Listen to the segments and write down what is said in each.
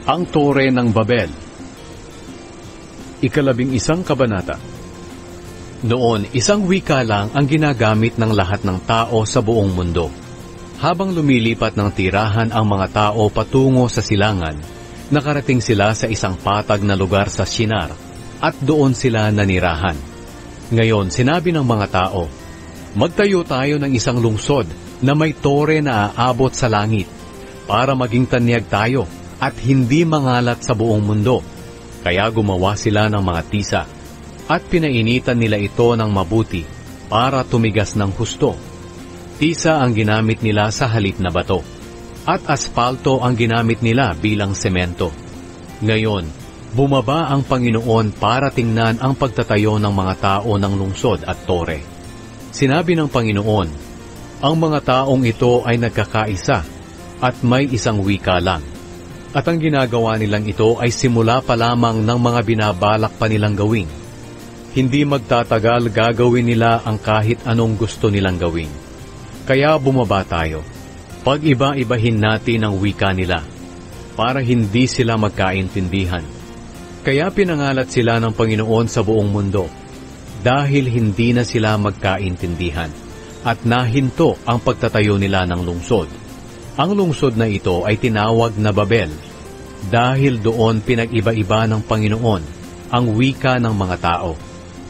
Ang Tore ng Babel. 11 kabanata. Noon, isang wika lang ang ginagamit ng lahat ng tao sa buong mundo. Habang lumilipat ng tirahan ang mga tao patungo sa silangan, nakarating sila sa isang patag na lugar sa Shinar, at doon sila nanirahan. Ngayon, sinabi ng mga tao, "Magtayo tayo ng isang lungsod na may tore na aabot sa langit, para maging tanyag tayo at hindi mangalat sa buong mundo." Kaya gumawa sila ng mga tisa, at pinainitan nila ito ng mabuti para tumigas ng husto. Tisa ang ginamit nila sa halip na bato, at aspalto ang ginamit nila bilang semento. Ngayon, bumaba ang Panginoon para tingnan ang pagtatayo ng mga tao ng lungsod at tore. Sinabi ng Panginoon, "Ang mga taong ito ay nagkakaisa at may isang wika lang. At ang ginagawa nilang ito ay simula pa lamang ng mga binabalak pa nilang gawin. Hindi magtatagal gagawin nila ang kahit anong gusto nilang gawin. Kaya bumaba tayo. Pag-iba-ibahin natin ang wika nila, para hindi sila magkaintindihan." Kaya pinangalat sila ng Panginoon sa buong mundo, dahil hindi na sila magkaintindihan, at nahinto ang pagtatayo nila ng lungsod. Ang lungsod na ito ay tinawag na Babel, dahil doon pinag-iba-iba ng Panginoon ang wika ng mga tao,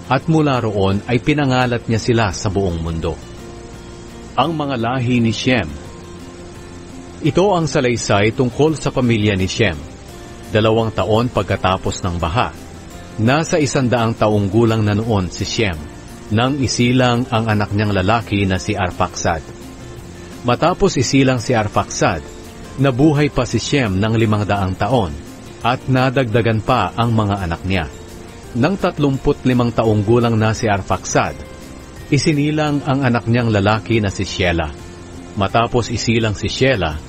at mula roon ay pinangalat niya sila sa buong mundo. Ang mga lahi ni Shem. Ito ang salaysay tungkol sa pamilya ni Shem. 2 taon pagkatapos ng baha, nasa 100 taong gulang na noon si Shem, nang isilang ang anak niyang lalaki na si Arphaxad. Matapos isilang si Arphaxad, nabuhay pa si Shem ng 500 taon, at nadagdagan pa ang mga anak niya. Nang 35 taong gulang na si Arphaxad, isinilang ang anak niyang lalaki na si Shelah. Matapos isilang si Shelah,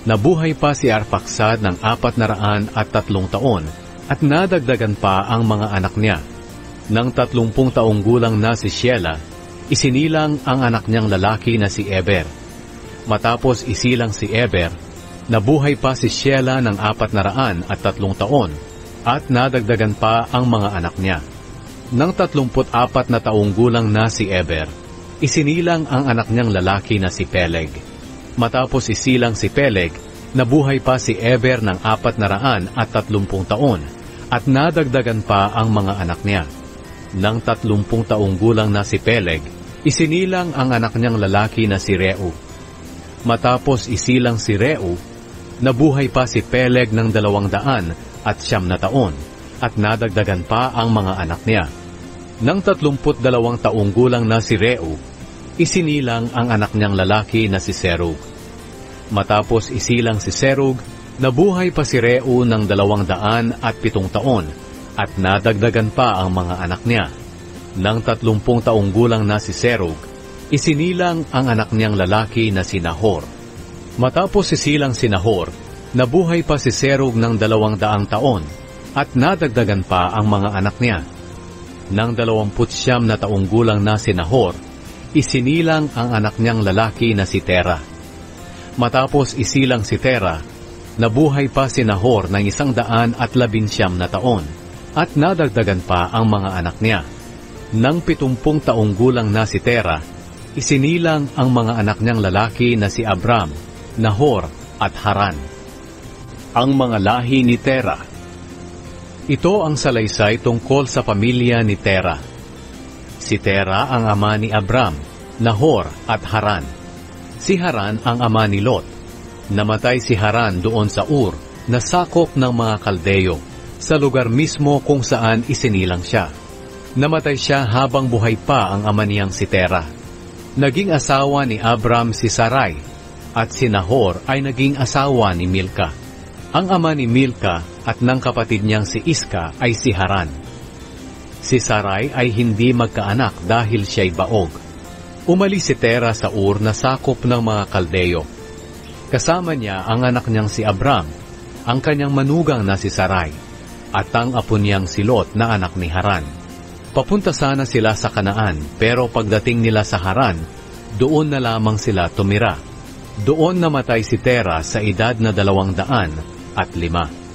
nabuhay pa si Arphaxad ng 403 taon, at nadagdagan pa ang mga anak niya. Nang 30 taong gulang na si Shelah, isinilang ang anak niyang lalaki na si Eber. Matapos isilang si Eber, nabuhay pa si Shelah ng 403 taon, at nadagdagan pa ang mga anak niya. Nang 34 na taong gulang na si Eber, isinilang ang anak niyang lalaki na si Peleg. Matapos isilang si Peleg, nabuhay pa si Eber ng 430 taon, at nadagdagan pa ang mga anak niya. Nang 30 taong gulang na si Peleg, isinilang ang anak niyang lalaki na si Reu. Matapos isilang si Reu, nabuhay pa si Peleg ng 209 na taon, at nadagdagan pa ang mga anak niya. Nang 32 taong gulang na si Reu, isinilang ang anak niyang lalaki na si Serug. Matapos isilang si Serug, nabuhay pa si Reu ng 207 taon, at nadagdagan pa ang mga anak niya. Nang 30 taong gulang na si Serug, isinilang ang anak niyang lalaki na si Nahor. Matapos isilang si Nahor, nabuhay pa si Serug ng 200 taon, at nadagdagan pa ang mga anak niya. Nang 29 na taong gulang na si Nahor, isinilang ang anak niyang lalaki na si Tera. Matapos isilang si Tera, nabuhay pa si Nahor ng 119 na taon, at nadagdagan pa ang mga anak niya. Nang 70 taong gulang na si Tera, isinilang ang mga anak niyang lalaki na si Abram, Nahor, at Haran. Ang mga lahi ni Tera. Ito ang salaysay tungkol sa pamilya ni Tera. Si Tera ang ama ni Abram, Nahor, at Haran. Si Haran ang ama ni Lot. Namatay si Haran doon sa Ur, na sakop ng mga Kaldeyo, sa lugar mismo kung saan isinilang siya. Namatay siya habang buhay pa ang ama niyang si Tera. Naging asawa ni Abram si Sarai, at si Nahor ay naging asawa ni Milka. Ang ama ni Milka at ng kapatid niyang si Iska ay si Haran. Si Sarai ay hindi magkaanak dahil siya'y baog. Umalis si Tera sa Ur na sakop ng mga Kaldeyo. Kasama niya ang anak niyang si Abram, ang kanyang manugang na si Sarai, at ang apo niyang si Lot na anak ni Haran. Papunta sana sila sa Kanaan, pero pagdating nila sa Haran, doon na lamang sila tumira. Doon namatay si Tera sa edad na 205.